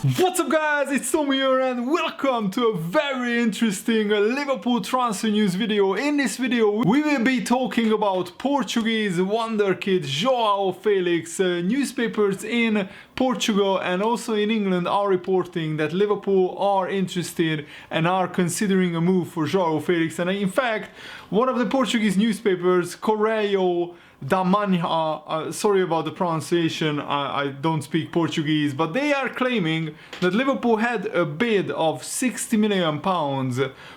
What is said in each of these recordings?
What's up guys, it's Tom here and welcome to a very interesting Liverpool transfer news video. In this video we will be talking about Portuguese Wonderkid Joao Felix. Newspapers in Portugal and also in England are reporting that Liverpool are interested and are considering a move for Joao Felix. And in fact, one of the Portuguese newspapers, Correio da Manhã, sorry about the pronunciation, I don't speak Portuguese, but they are claiming that Liverpool had a bid of £60 million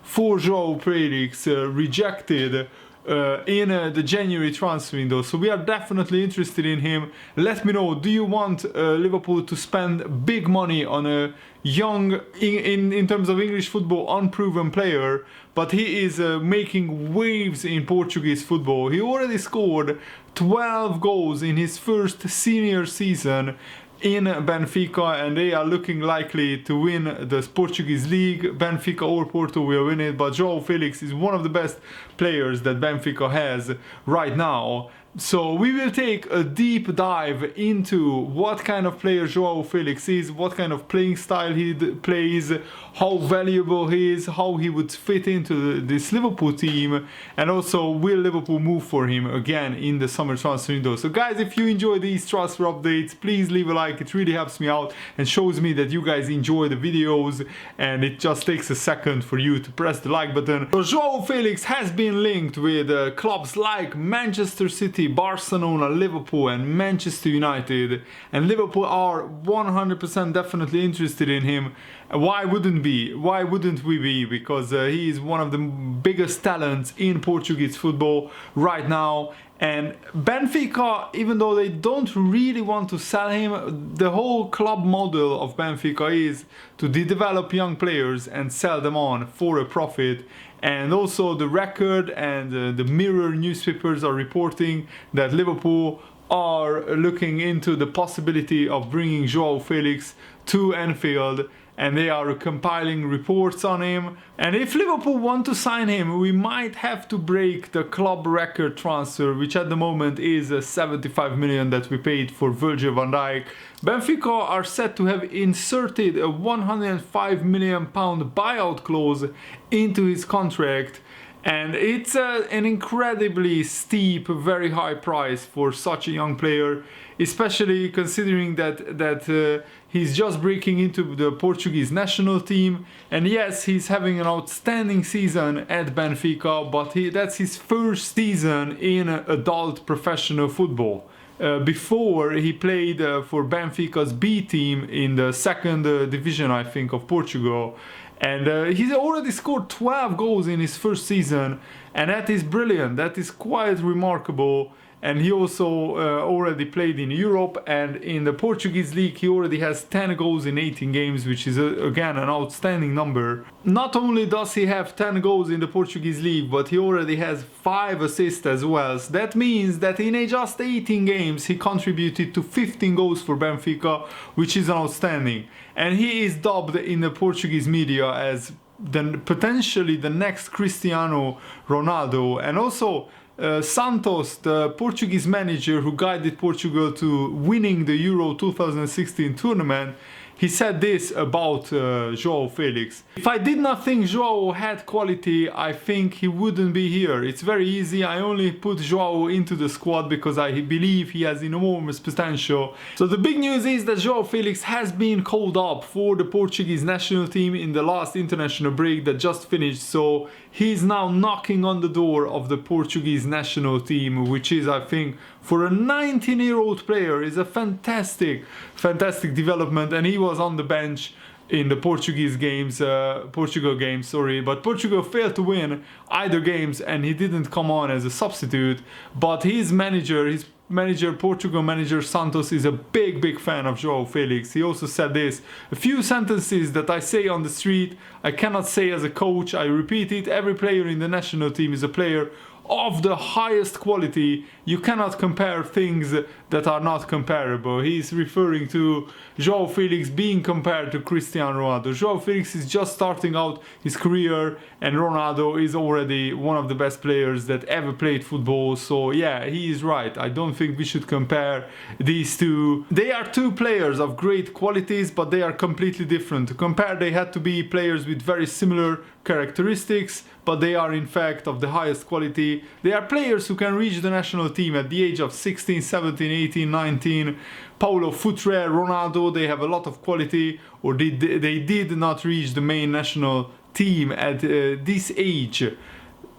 for Joao Felix, rejected in the January transfer window. So we are definitely interested in him. Let me know, do you want Liverpool to spend big money on a young, in terms of English football, unproven player, but he is making waves in Portuguese football. He already scored 12 goals in his first senior season in Benfica, and they are looking likely to win the Portuguese league. Benfica or Porto will win it, but Joao Felix is one of the best players that Benfica has right now. So we will take a deep dive into what kind of player Joao Felix is, what kind of playing style he plays, how valuable he is, how he would fit into this Liverpool team, and also will Liverpool move for him again in the summer transfer window. So guys, if you enjoy these transfer updates, please leave a like. It really helps me out and shows me that you guys enjoy the videos, and it just takes a second for you to press the like button. So Joao Felix has been linked with clubs like Manchester City, Barcelona, Liverpool and Manchester United, and Liverpool are 100% definitely interested in him. Why wouldn't we be? Because he is one of the biggest talents in Portuguese football right now. And Benfica, even though they don't really want to sell him, the whole club model of Benfica is to develop young players and sell them on for a profit. And also the Record and the Mirror newspapers are reporting that Liverpool are looking into the possibility of bringing Joao Felix to Anfield, and they are compiling reports on him. And if Liverpool want to sign him, we might have to break the club record transfer, which at the moment is 75 million that we paid for Virgil van Dijk. Benfica are set to have inserted a 105 million pound buyout clause into his contract. And it's an incredibly steep, very high price for such a young player, especially considering that he's just breaking into the Portuguese national team. And yes, he's having an outstanding season at Benfica, but that's his first season in adult professional football. Before he played for Benfica's B team in the second division, I think, of Portugal. And he's already scored 12 goals in his first season, and that is brilliant, that is quite remarkable. And he also already played in Europe, and in the Portuguese league he already has 10 goals in 18 games, which is again an outstanding number. Not only does he have 10 goals in the Portuguese league, but he already has 5 assists as well. So that means that in just 18 games he contributed to 15 goals for Benfica, which is outstanding. And he is dubbed in the Portuguese media as potentially the next Cristiano Ronaldo. And also Santos, the Portuguese manager who guided Portugal to winning the Euro 2016 tournament, he said this about Joao Felix: "If I did not think Joao had quality, I think he wouldn't be here. It's very easy. I only put Joao into the squad because I believe he has enormous potential." So the big news is that Joao Felix has been called up for the Portuguese national team in the last international break that just finished. So he's now knocking on the door of the Portuguese national team, which is, I think, for a 19-year-old player, is a fantastic development. And he was on the bench in the Portugal games, but Portugal failed to win either games, and he didn't come on as a substitute. But his Portugal manager Santos is a big fan of Joao Felix. He also said this: "A few sentences that I say on the street, I cannot say as a coach. I repeat it, every player in the national team is a player of the highest quality. You cannot compare things that are not comparable. He's referring to Joao Felix being compared to Cristiano Ronaldo. Joao Felix is just starting out his career, and Ronaldo is already one of the best players that ever played football. So yeah, he is right. I don't think we should compare these two. They are two players of great qualities, but they are completely different. To compare, they had to be players with very similar characteristics, but they are in fact of the highest quality. They are players who can reach the national team at the age of 16, 17, 18, 19. Paulo Futre, Ronaldo, they have a lot of quality, or they did not reach the main national team at this age.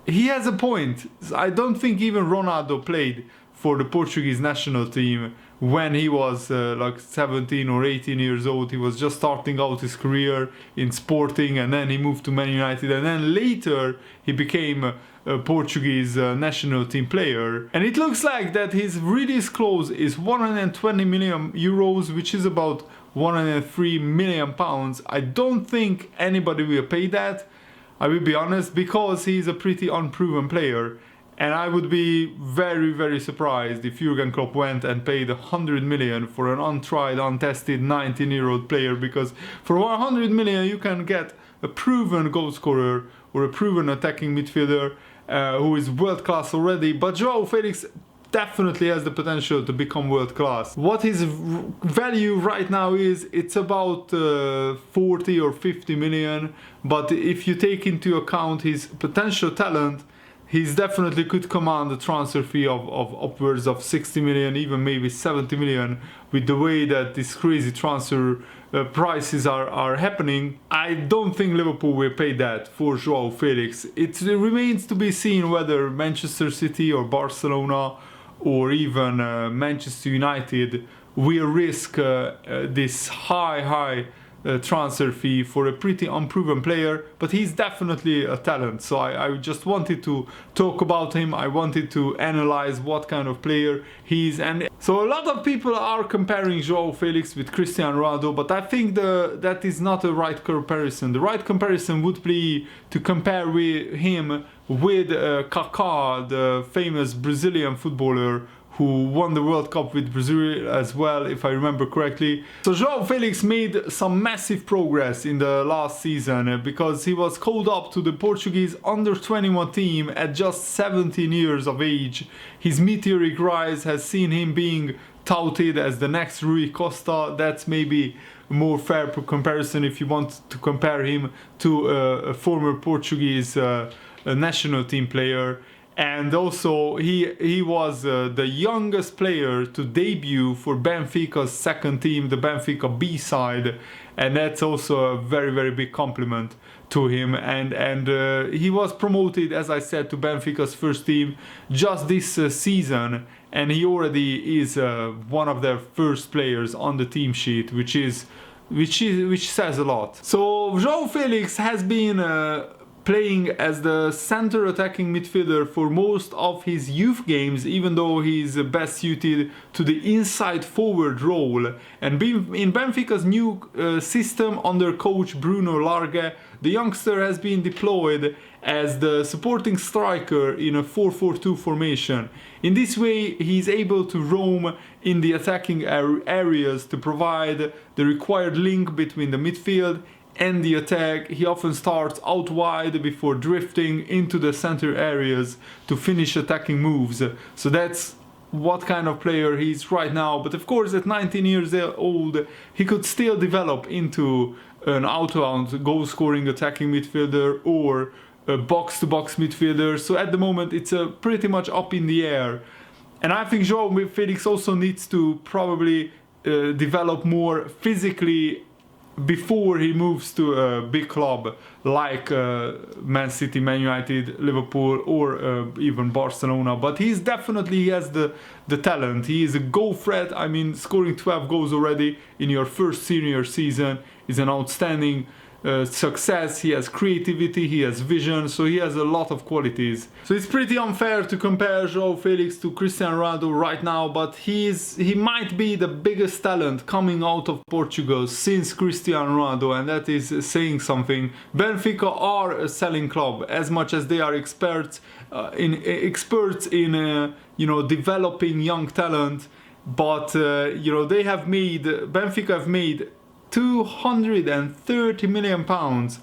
He has a point. I don't think even Ronaldo played for the Portuguese national team when he was like 17 or 18 years old. He was just starting out his career in Sporting, and then he moved to Man United, and then later he became a Portuguese national team player. And it looks like that his release clause is 120 million euros, which is about 103 million pounds. I don't think anybody will pay that, I will be honest, because he's a pretty unproven player. And I would be very, very surprised if Jurgen Klopp went and paid 100 million for an untried, untested 19-year-old player, because for 100 million you can get a proven goal scorer or a proven attacking midfielder who is world class already. But Joao Felix definitely has the potential to become world class. What his value right now is, it's about 40 or 50 million, but if you take into account his potential talent, he's definitely could command a transfer fee of upwards of 60 million, even maybe 70 million, with the way that these crazy transfer prices are happening. I don't think Liverpool will pay that for Joao Felix. It remains to be seen whether Manchester City or Barcelona or even Manchester United will risk this high transfer fee for a pretty unproven player, but he's definitely a talent. So I just wanted to talk about him. I wanted to analyze what kind of player he's. And so a lot of people are comparing Joao Felix with Cristiano Ronaldo, but I think that is not a right comparison. The right comparison would be to compare him with Kaká, the famous Brazilian footballer who won the World Cup with Brazil as well, if I remember correctly. So Joao Felix made some massive progress in the last season because he was called up to the Portuguese under-21 team at just 17 years of age. His meteoric rise has seen him being touted as the next Rui Costa. That's maybe a more fair comparison if you want to compare him to a former Portuguese national team player. And also he was the youngest player to debut for Benfica's second team, the Benfica B side, and that's also a very, very big compliment to him. And he was promoted, as I said, to Benfica's first team just this season, and he already is one of their first players on the team sheet, which says a lot. So Joao Felix has been playing as the center attacking midfielder for most of his youth games, even though he's best suited to the inside forward role. And in Benfica's new system under coach Bruno Large, the youngster has been deployed as the supporting striker in a 4-4-2 formation. In this way, he's able to roam in the attacking areas to provide the required link between the midfield and the attack. He often starts out wide before drifting into the center areas to finish attacking moves. So that's what kind of player he is right now. But of course, at 19 years old, he could still develop into an out-and-out goal-scoring attacking midfielder or a box-to-box midfielder. So at the moment, it's pretty much up in the air. And I think Joao Felix also needs to probably develop more physically before he moves to a big club like Man City, Man United, Liverpool, or even Barcelona. But he has the talent. He is a goal threat. I mean, scoring 12 goals already in your first senior season is an outstanding success. He has creativity, he has vision, so he has a lot of qualities. So it's pretty unfair to compare Joao Felix to Cristiano Ronaldo right now, but he might be the biggest talent coming out of Portugal since Cristiano Ronaldo, and that is saying something. Benfica are a selling club, as much as they are experts in developing young talent but you know, Benfica have made 230 million pounds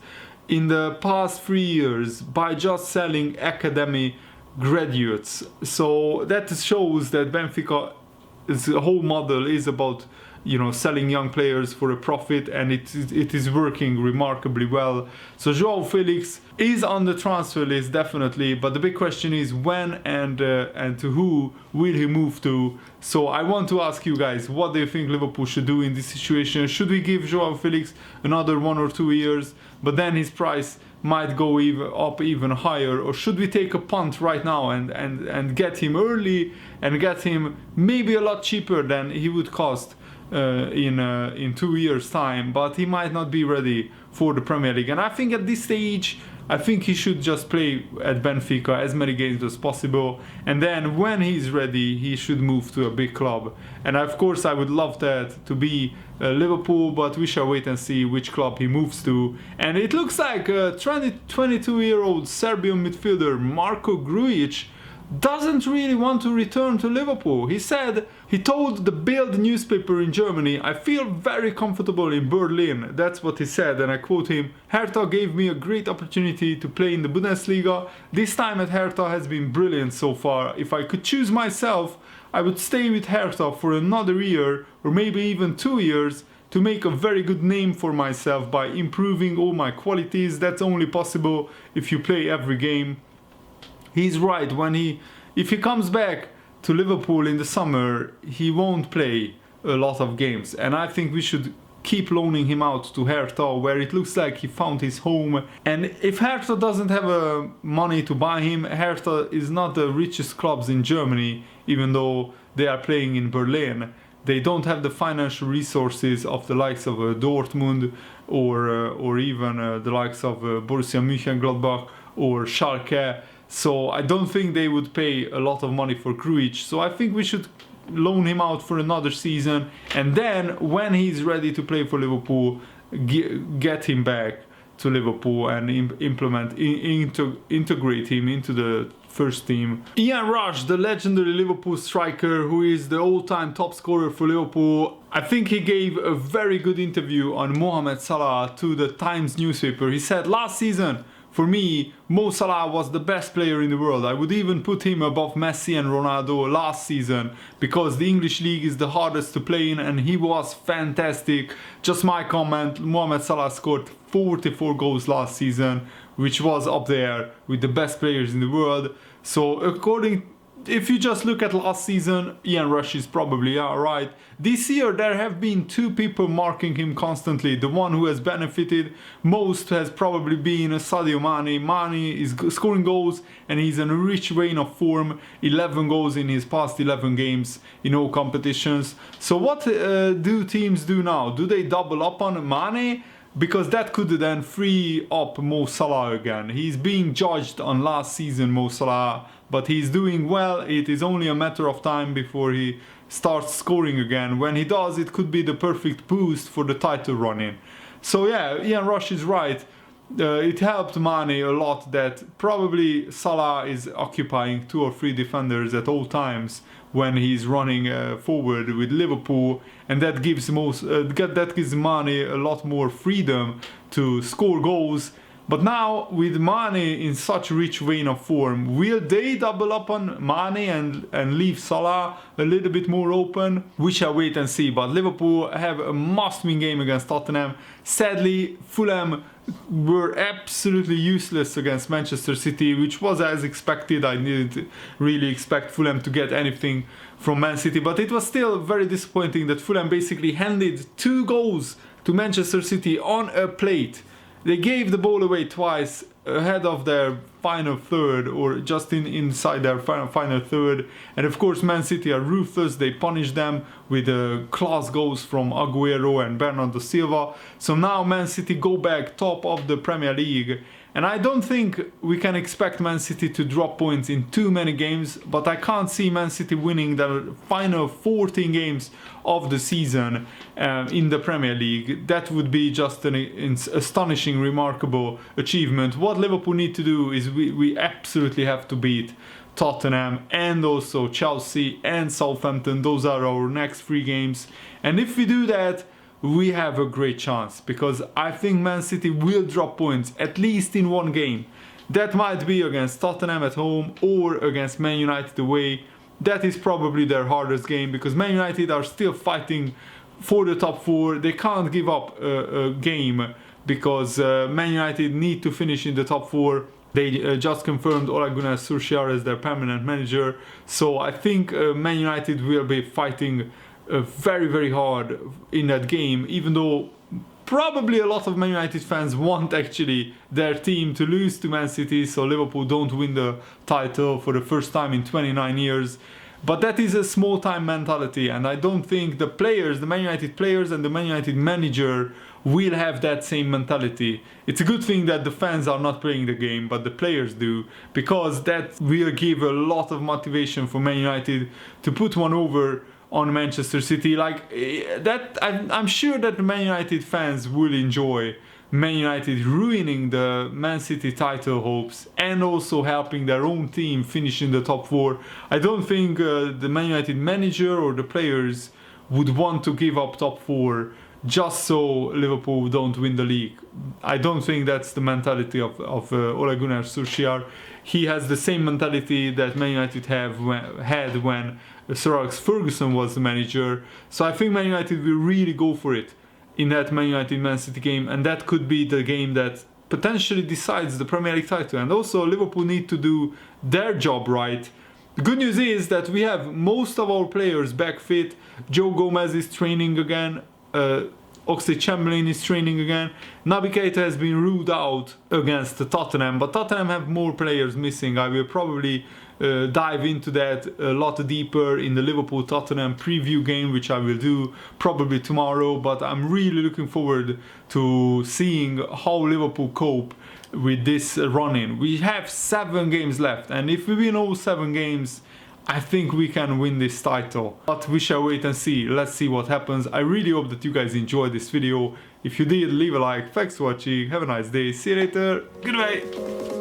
in the past 3 years by just selling academy graduates. So that shows that Benfica's whole model is about, you know, selling young players for a profit, and it is working remarkably well. So Joao Felix is on the transfer list definitely, but the big question is when and to who will he move to. So I want to ask you guys, what do you think Liverpool should do in this situation? Should we give Joao Felix another 1 or 2 years, but then his price might go even higher, or should we take a punt right now and get him early and get him maybe a lot cheaper than he would cost in 2 years time, but he might not be ready for the Premier League. And I think at this stage, I think he should just play at Benfica as many games as possible, and then when he's ready he should move to a big club. And of course I would love that to be Liverpool, but we shall wait and see which club he moves to. And it looks like 22-year-old Serbian midfielder Marko Grujic doesn't really want to return to Liverpool. He told the Bild newspaper in Germany, "I feel very comfortable in Berlin." That's what he said, and I quote him, "Hertha gave me a great opportunity to play in the Bundesliga. This time at Hertha has been brilliant so far. If I could choose myself, I would stay with Hertha for another year or maybe even 2 years to make a very good name for myself by improving all my qualities. That's only possible if you play every game." He's right. If he comes back to Liverpool in the summer, he won't play a lot of games, and I think we should keep loaning him out to Hertha, where it looks like he found his home. And if Hertha doesn't have money to buy him, Hertha is not the richest clubs in Germany, even though they are playing in Berlin. They don't have the financial resources of the likes of Dortmund or even the likes of Borussia Mönchengladbach or Schalke. So I don't think they would pay a lot of money for Grujic. So I think we should loan him out for another season, and then when he's ready to play for Liverpool, get him back to Liverpool and integrate him into the first team. Ian Rush, the legendary Liverpool striker who is the all-time top scorer for Liverpool, I think he gave a very good interview on Mohamed Salah to the Times newspaper. He said, "Last season, for me, Mo Salah was the best player in the world. I would even put him above Messi and Ronaldo last season because the English league is the hardest to play in, and he was fantastic." Just my comment, Mohamed Salah scored 44 goals last season, which was up there with the best players in the world. So if you just look at last season, Ian Rush is probably right. This year there have been 2 people marking him constantly. The one who has benefited most has probably been Sadio Mane. Mane is scoring goals and he's in a rich vein of form. 11 goals in his past 11 games in all competitions. So what do teams do now? Do they double up on Mane? Because that could then free up Mo Salah again. He's being judged on last season, Mo Salah, but he's doing well. It is only a matter of time before he starts scoring again. When he does, it could be the perfect boost for the title run-in. So yeah, Ian Rush is right. It helped Mane a lot that probably Salah is occupying 2 or 3 defenders at all times when he's running forward with Liverpool, and that gives Mane a lot more freedom to score goals. But now with Mane in such rich vein of form, will they double up on Mane and leave Salah a little bit more open? We shall wait and see. But Liverpool have a must-win game against Tottenham. Sadly, Fulham were absolutely useless against Manchester City, which was as expected. I didn't really expect Fulham to get anything from Man City, but it was still very disappointing that Fulham basically handed 2 goals to Manchester City on a plate. They gave the ball away twice ahead of their final third, or just inside their final third. And of course Man City are ruthless. They punish them with class goals from Aguero and Bernardo Silva. So now Man City go back top of the Premier League. And I don't think we can expect Man City to drop points in too many games, but I can't see Man City winning the final 14 games of the season in the Premier League. That would be just an astonishing, remarkable achievement. What Liverpool need to do is we absolutely have to beat Tottenham, and also Chelsea and Southampton. Those are our next 3 games. And if we do that, we have a great chance, because I think Man City will drop points at least in 1 game. That might be against Tottenham at home or against Man United away. That is probably their hardest game, because Man United are still fighting for the top 4. They can't give up a game, because Man United need to finish in the top 4. They just confirmed Ole Gunnar Solskjaer as their permanent manager. So I think Man United will be fighting very, very hard in that game, even though probably a lot of Man United fans want actually their team to lose to Man City, so Liverpool don't win the title for the first time in 29 years. But that is a small time mentality, and I don't think the players, the Man United players and the Man United manager will have that same mentality. It's a good thing that the fans are not playing the game, but the players do, because that will give a lot of motivation for Man United to put one over on Manchester City. Like that, I'm sure that the Man United fans will enjoy Man United ruining the Man City title hopes and also helping their own team finish in the top 4. I don't think the Man United manager or the players would want to give up top 4 just so Liverpool don't win the league. I don't think that's the mentality of Ole Gunnar Solskjaer. He has the same mentality that Man United had when Sir Alex Ferguson was the manager. So I think Man United will really go for it in that Man United-Man City game, and that could be the game that potentially decides the Premier League title. And also Liverpool need to do their job right. The good news is that we have most of our players back fit. Joe Gomez is training again. Oxlade-Chamberlain is training again. Naby Keita has been ruled out against Tottenham, but Tottenham have more players missing. I will probably dive into that a lot deeper in the Liverpool-Tottenham preview game, which I will do probably tomorrow. But I'm really looking forward to seeing how Liverpool cope with this run-in. We have 7 games left, and if we win all 7 games, I think we can win this title. But we shall wait and see. Let's see what happens. I really hope that you guys enjoyed this video. If you did, leave a like. Thanks for watching. Have a nice day. See you later. Goodbye.